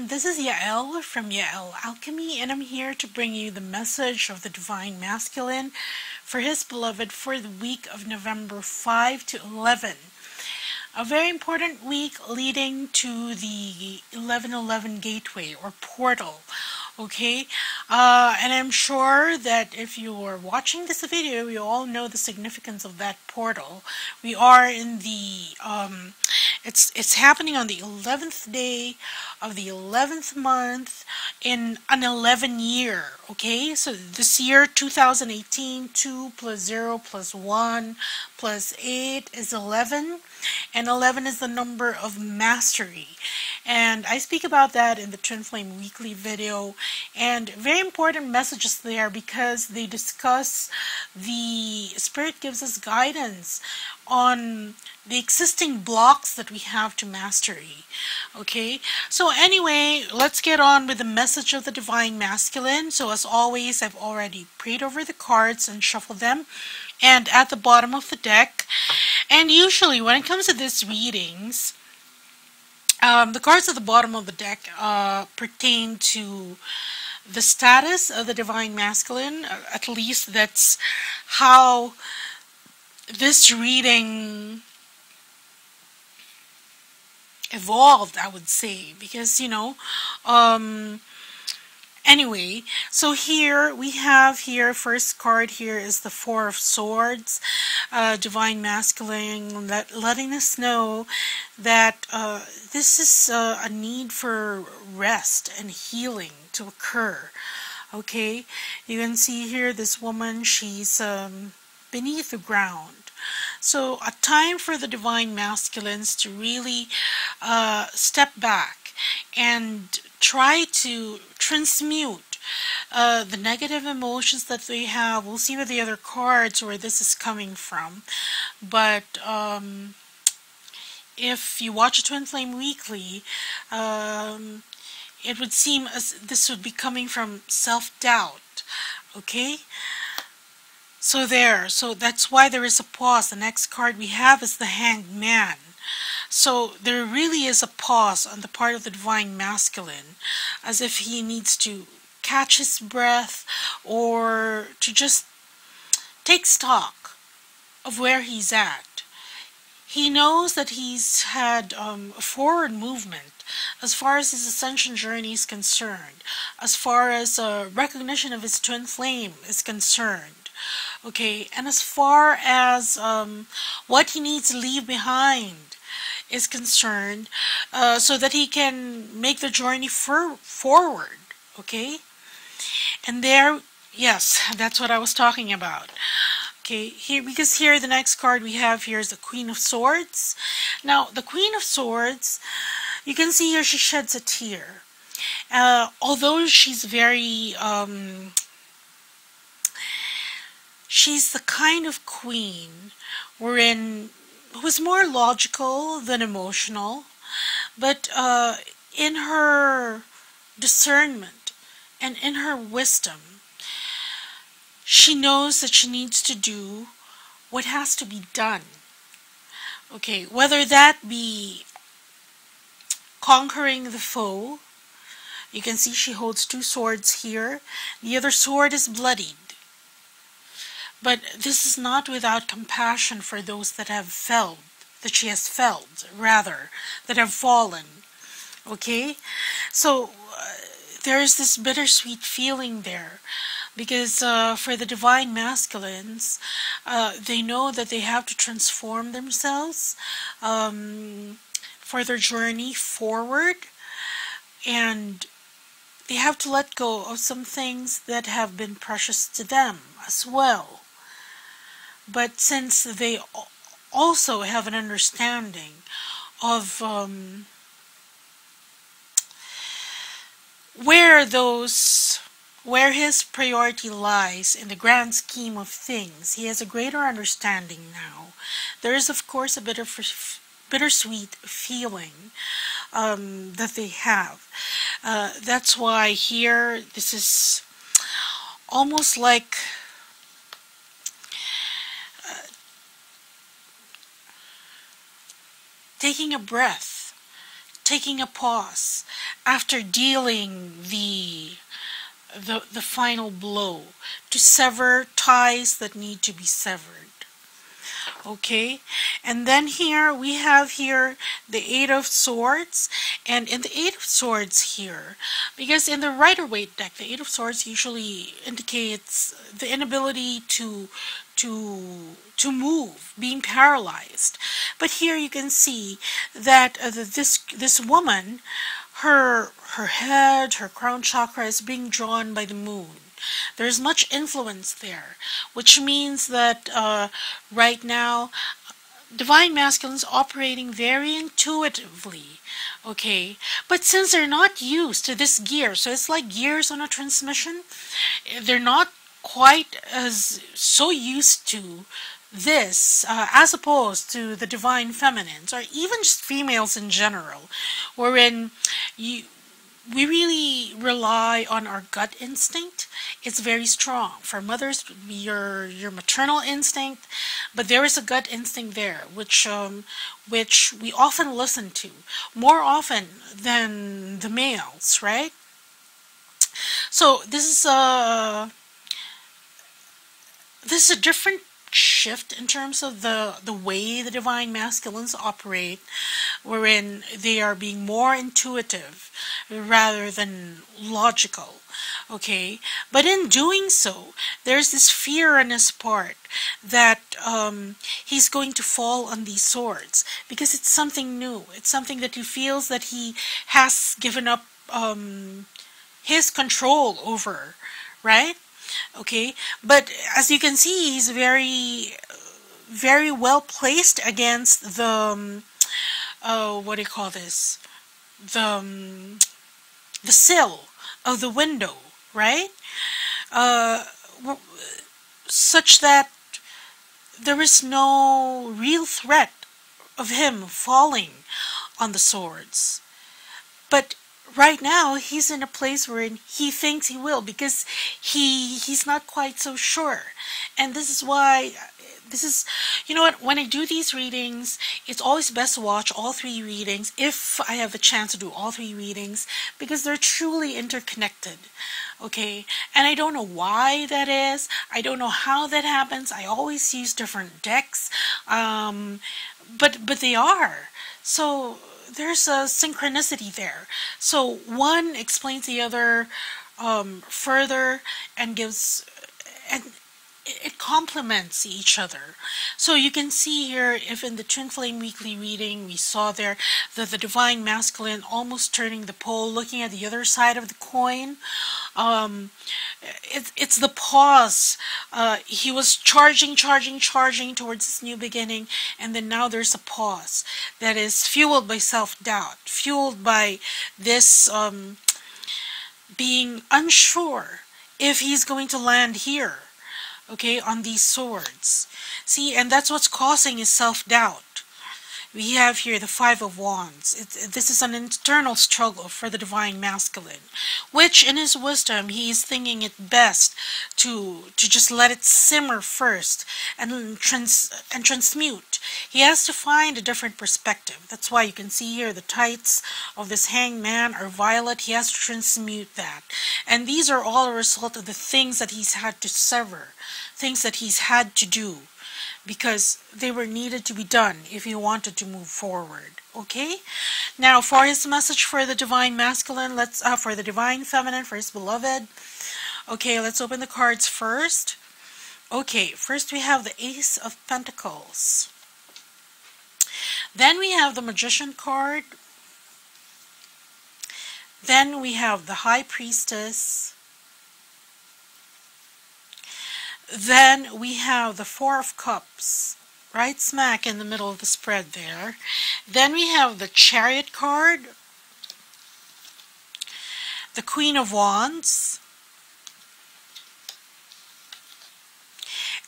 everyone, this is Yael from Yael Alchemy, and I'm here to bring you the message of the Divine Masculine for his beloved for the week of November 5 to 11. A very important week leading to the 1111 gateway or portal. Okay, and I'm sure that if you are watching this video, you all know the significance of that portal. We are in the it's happening on the 11th day of the 11th month in an 11 year. Okay, so this year 2018, 2 plus 0 plus 1 plus 8 is 11, and 11 is the number of mastery. And I speak about that in the Twin Flame Weekly video, and very important messages there because they discuss the Spirit gives us guidance on the existing blocks that we have to mastery. Okay, so anyway, let's get on with the message of the Divine Masculine. So as always, I've already prayed over the cards and shuffled them, and at the bottom of the deck. And usually when it comes to these readings, the cards at the bottom of the deck pertain to the status of the Divine Masculine. At least that's how this reading evolved, I would say, because anyway, so here we have first card here is the Four of Swords, Divine Masculine, letting us know that this is a need for rest and healing to occur. Okay, you can see here this woman, she's beneath the ground. So a time for the Divine Masculines to really step back and try to transmute the negative emotions that they have. We'll see with the other cards where this is coming from. But if you watch a Twin Flame Weekly, it would seem as this would be coming from self-doubt. Okay? So that's why there is a pause. The next card we have is the Hanged Man. So there really is a pause on the part of the Divine Masculine, as if he needs to catch his breath or to just take stock of where he's at. He knows that he's had a forward movement as far as his ascension journey is concerned, as far as recognition of his twin flame is concerned. Okay, and as far as what he needs to leave behind is concerned, so that he can make the journey forward. Okay, and there, yes, that's what I was talking about. Okay, here, because here the next card we have here is the Queen of Swords. Now, the Queen of Swords, you can see here she sheds a tear. Although she's very she's the kind of queen who's more logical than emotional, but in her discernment and in her wisdom, she knows that she needs to do what has to be done. Okay, whether that be conquering the foe. You can see she holds two swords here. The other sword is bloodied. But this is not without compassion for those that have felled, that she has felled, rather, that have fallen. Okay? So, there is this bittersweet feeling there. Because for the Divine Masculines, they know that they have to transform themselves for their journey forward. And they have to let go of some things that have been precious to them as well. But since they also have an understanding of where his priority lies in the grand scheme of things, he has a greater understanding now. There is, of course, a bittersweet feeling that they have. That's why here, this is almost like taking a breath, taking a pause, after dealing the final blow to sever ties that need to be severed. Okay, and then here we have here the Eight of Swords, and in the Eight of Swords here, because in the Rider-Waite deck, the Eight of Swords usually indicates the inability to move, being paralyzed. But here you can see that this woman, her head, her crown chakra is being drawn by the moon. There's much influence there, which means that right now, Divine Masculine is operating very intuitively, okay? But since they're not used to this gear, so it's like gears on a transmission, they're not quite as so used to this as opposed to the Divine Feminines, or even just females in general, wherein we really rely on our gut instinct. It's very strong. For mothers, your maternal instinct, but there is a gut instinct there, which we often listen to more often than the males, right? So this is a different shift in terms of the way the Divine Masculines operate, wherein they are being more intuitive rather than logical. Okay, but in doing so, there's this fear on his part that he's going to fall on these swords because it's something new. It's something that he feels that he has given up his control over, right? Okay, but as you can see, he's very, very well placed against the what do you call this? The sill of the window, right? Such that there is no real threat of him falling on the swords. But right now, he's in a place where he thinks he will, because he's not quite so sure. And this is why, you know what, when I do these readings, it's always best to watch all three readings, if I have the chance to do all three readings, because they're truly interconnected. Okay, and I don't know why that is. I don't know how that happens. I always use different decks, but they are. So there's a synchronicity there. So one explains the other further and gives, and it complements each other. So you can see here, if in the Twin Flame Weekly reading, we saw there that the Divine Masculine almost turning the pole, looking at the other side of the coin. It's the pause. He was charging towards this new beginning, and then now there's a pause that is fueled by self-doubt, fueled by this being unsure if he's going to land here, okay, on these swords. See, and that's what's causing his self-doubt. We have here the Five of Wands. This is an internal struggle for the Divine Masculine, which in his wisdom, he is thinking it best to just let it simmer first and transmute. He has to find a different perspective. That's why you can see here the tights of this Hanged Man are violet. He has to transmute that. And these are all a result of the things that he's had to sever, things that he's had to do, because they were needed to be done if he wanted to move forward. Okay, now for his message for the Divine Masculine, for the Divine Feminine, for his beloved. Okay, let's open the cards first. Okay, first we have the Ace of Pentacles. Then we have the Magician card. Then we have the High Priestess. Then we have the Four of Cups, right smack in the middle of the spread there. Then we have the Chariot card, the Queen of Wands,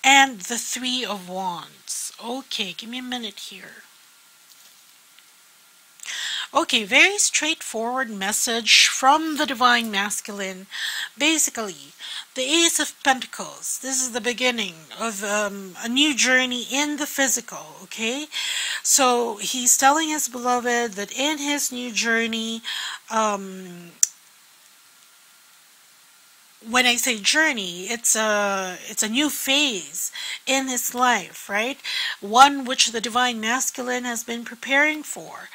and the Three of Wands. Okay, give me a minute here. Okay, very straightforward message from the Divine Masculine. Basically, the Ace of Pentacles. This is the beginning of a new journey in the physical, okay? So he's telling his beloved that in his new journey, when I say journey, it's a new phase in his life, right? One which the Divine Masculine has been preparing for.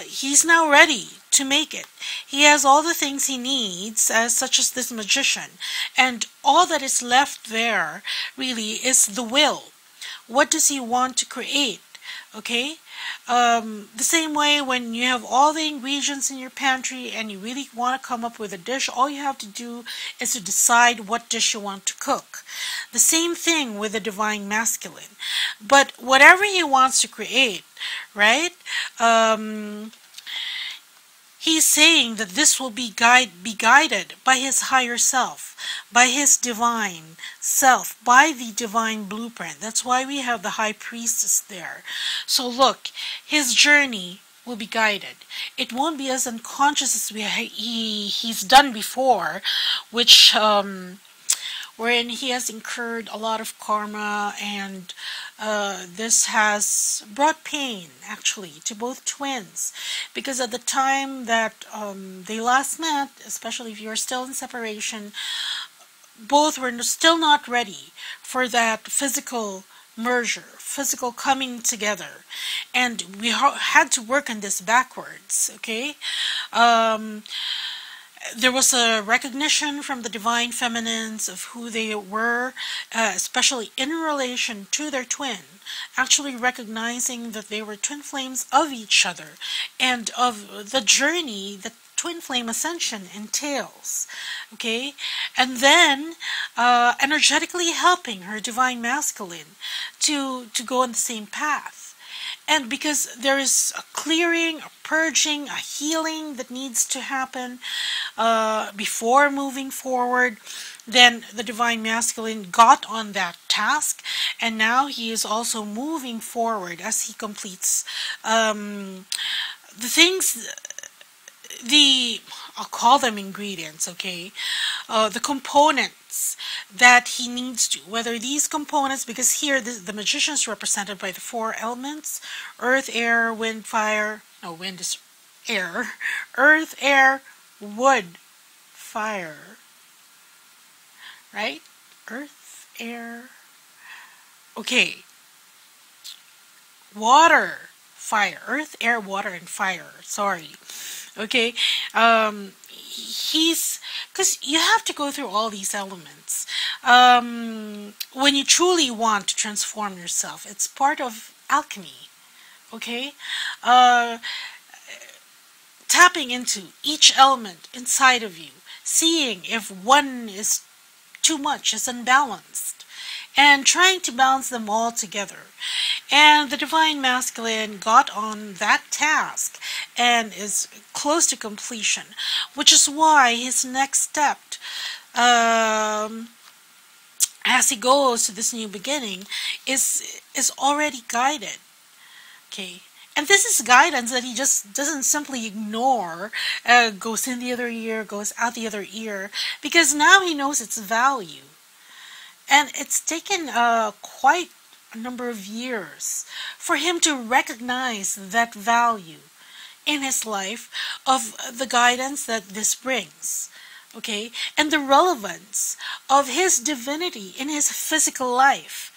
He's now ready to make it. He has all the things he needs, such as this magician, and all that is left there really is the will. What does he want to create? Okay, the same way when you have all the ingredients in your pantry and you really want to come up with a dish, all you have to do is to decide what dish you want to cook. The same thing with the Divine Masculine. But whatever he wants to create, right? He's saying that this will be guided by his higher self, by his divine self, by the divine blueprint. That's why we have the High Priestess there. So look, his journey will be guided. It won't be as unconscious as he's done before, which wherein he has incurred a lot of karma, and this has brought pain actually to both twins, because at the time that they last met, especially if you're still in separation, both were still not ready for that physical merger, physical coming together, and we had to work on this backwards, okay? There was a recognition from the divine feminines of who they were, especially in relation to their twin, actually recognizing that they were twin flames of each other and of the journey that twin flame ascension entails, okay? And then energetically helping her Divine Masculine to go on the same path. And because there is a clearing, a purging, a healing that needs to happen before moving forward, then the Divine Masculine got on that task, and now he is also moving forward as he completes the things, I'll call them ingredients, okay? The components that he needs to, whether these components, because here the magician is represented by the 4 elements: earth, air, wind, fire. No, wind is air. Earth, air, wood, fire. Right? Earth, air. Okay. Water, fire. Earth, air, water, and fire. Sorry. Okay, because you have to go through all these elements when you truly want to transform yourself. It's part of alchemy, okay? Tapping into each element inside of you, seeing if one is too much, is unbalanced, and trying to balance them all together. And the Divine Masculine got on that task and is close to completion, which is why his next step, as he goes to this new beginning, is already guided. Okay, and this is guidance that he just doesn't simply ignore, goes in the other ear, goes out the other ear, because now he knows its value. And it's taken quite a number of years for him to recognize that value in his life of the guidance that this brings, okay? And the relevance of his divinity in his physical life,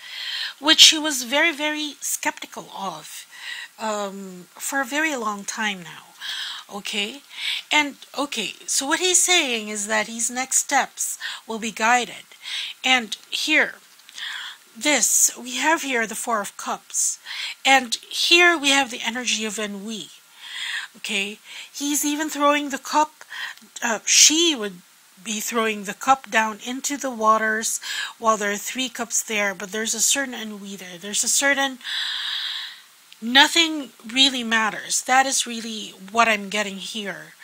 which he was very, very skeptical of for a very long time now. Okay, and okay, so what he's saying is that his next steps will be guided. And here, we have here the 4 of Cups, and here we have the energy of ennui. Okay, he's even throwing the cup, she would be throwing the cup down into the waters while there are 3 cups there, but there's a certain ennui there. There's a certain nothing really matters. That is really what I'm getting here.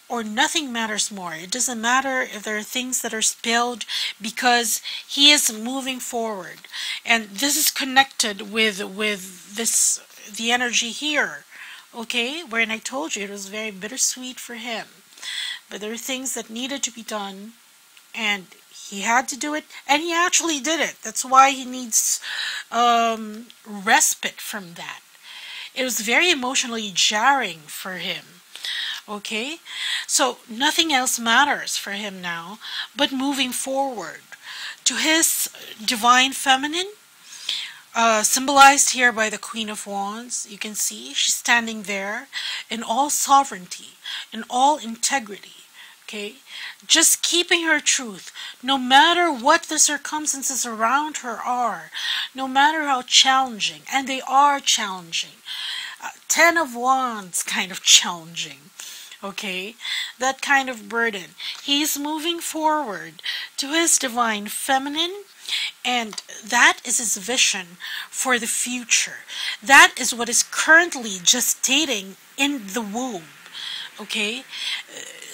Or nothing matters more. It doesn't matter if there are things that are spilled, because he is moving forward. And this is connected with this, the energy here. Okay, wherein I told you it was very bittersweet for him. But there are things that needed to be done, and he had to do it, and he actually did it. That's why he needs respite from that. It was very emotionally jarring for him. Okay, so nothing else matters for him now but moving forward to his divine feminine, symbolized here by the Queen of Wands. You can see she's standing there in all sovereignty, in all integrity. Okay, just keeping her truth, no matter what the circumstances around her are, no matter how challenging, and they are challenging. Ten of Wands kind of challenging. Okay, that kind of burden. He's moving forward to his divine feminine, and that is his vision for the future. That is what is currently gestating in the womb. Okay,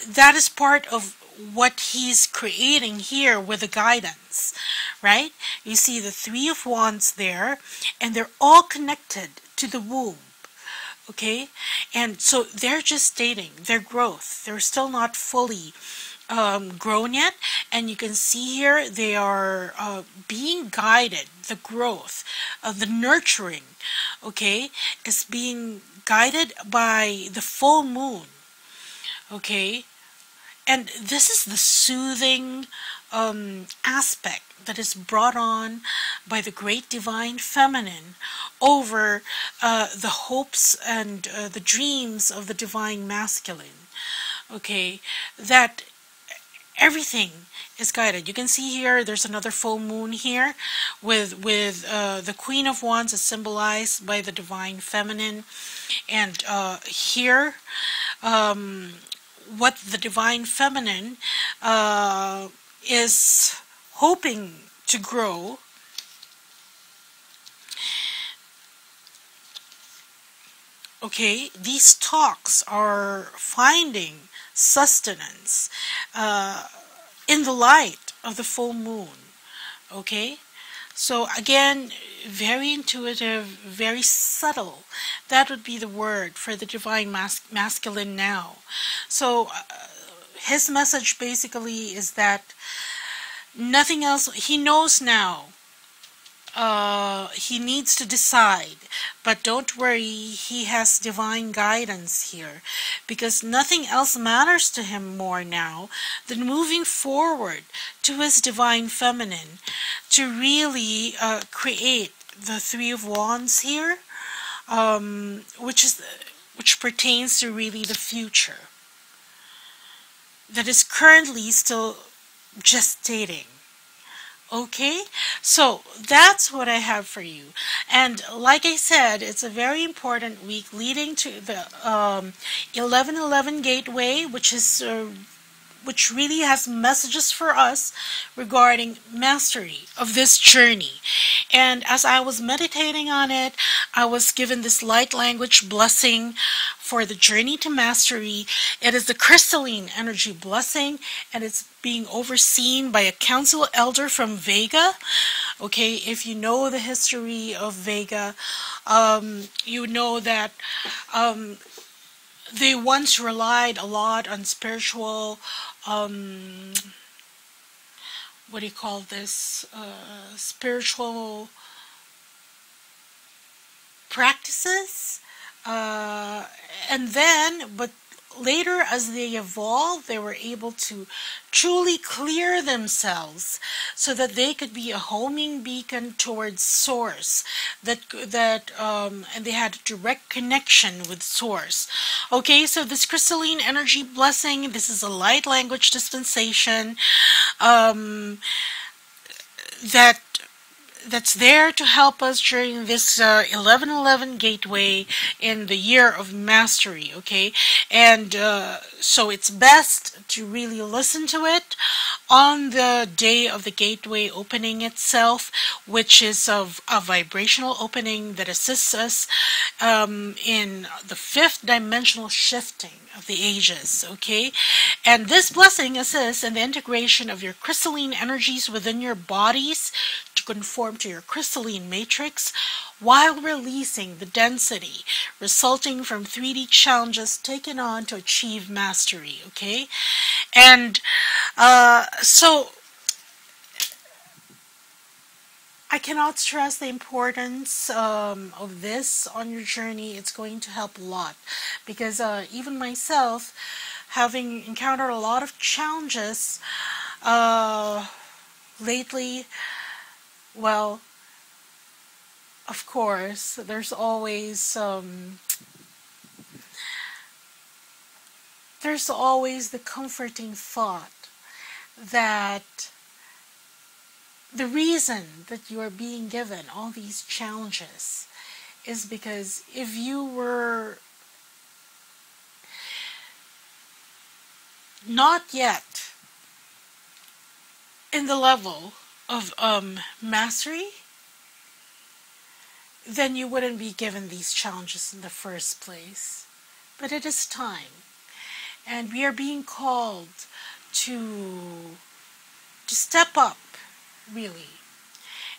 that is part of what he's creating here with the guidance, right? You see the Three of Wands there, and they're all connected to the womb. Okay, and so they're just stating their growth. They're still not fully grown yet, and you can see here they are being guided. The growth, the nurturing, okay, is being guided by the full moon. Okay, and this is the soothing aspect that is brought on by the great divine feminine over the hopes and the dreams of the divine masculine. Okay, that everything is guided. You can see here there's another full moon here with the Queen of Wands is symbolized by the divine feminine, and here what the divine feminine is hoping to grow okay, these talks are finding sustenance in the light of the full moon. Okay, so again, very intuitive, very subtle. That would be the word for the divine masculine now. So his message basically is that nothing else, he knows now. He needs to decide, but don't worry, he has divine guidance here, because nothing else matters to him more now than moving forward to his divine feminine to really create the Three of Wands here, which pertains to really the future that is currently still gestating. Okay, so that's what I have for you. And like I said, it's a very important week leading to the 1111 gateway, which really has messages for us regarding mastery of this journey. And as I was meditating on it, I was given this light language blessing for the journey to mastery. It is the crystalline energy blessing, and it's being overseen by a council elder from Vega. Okay, if you know the history of Vega, you know that they once relied a lot on spiritual, what do you call this, spiritual practices, and then, but later as they evolved, they were able to truly clear themselves so that they could be a homing beacon towards source, and they had a direct connection with source. Okay, so this crystalline energy blessing, this is a light language dispensation that's there to help us during this 1111 gateway in the year of mastery. Okay, and so it's best to really listen to it on the day of the gateway opening itself, which is of a vibrational opening that assists us in the fifth dimensional shifting of the ages. Okay, and this blessing assists in the integration of your crystalline energies within your bodies to conform to your crystalline matrix while releasing the density resulting from 3D challenges taken on to achieve mastery, okay? And so I cannot stress the importance of this on your journey. It's going to help a lot because even myself, having encountered a lot of challenges lately, well, of course, there's always the comforting thought that the reason that you are being given all these challenges is because if you were not yet in the level of mastery, then you wouldn't be given these challenges in the first place. But it is time, and we are being called to step up, really,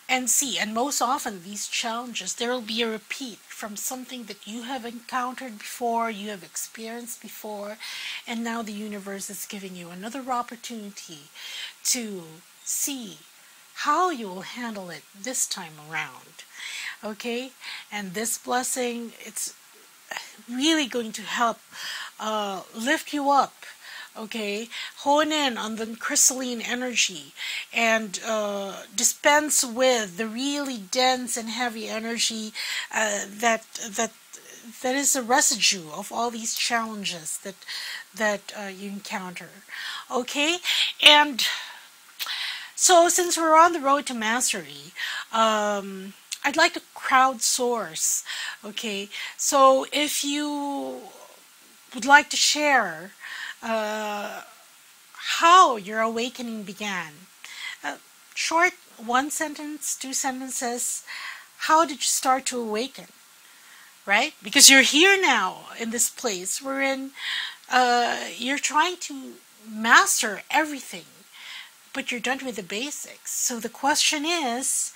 and see. And most often these challenges, there will be a repeat from something that you have encountered before, you have experienced before, and now the universe is giving you another opportunity to see how you will handle it this time around. Okay? And this blessing, it's really going to help lift you up. Okay, hone in on the crystalline energy and dispense with the really dense and heavy energy that is a residue of all these challenges that you encounter. Okay, and so since we're on the road to mastery, I'd like to crowdsource. Okay, so if you would like to share how your awakening began. Short, 1 sentence, 2 sentences. How did you start to awaken? Right? Because you're here now in this place wherein you're trying to master everything, but you're done with the basics. So the question is,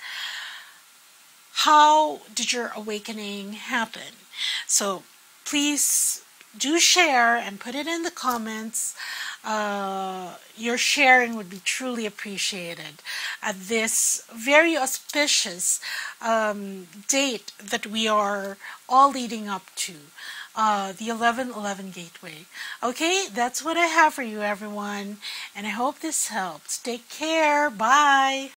how did your awakening happen? So please do share and put it in the comments. Your sharing would be truly appreciated at this very auspicious date that we are all leading up to, the 11/11 Gateway. Okay, that's what I have for you, everyone, and I hope this helps. Take care. Bye.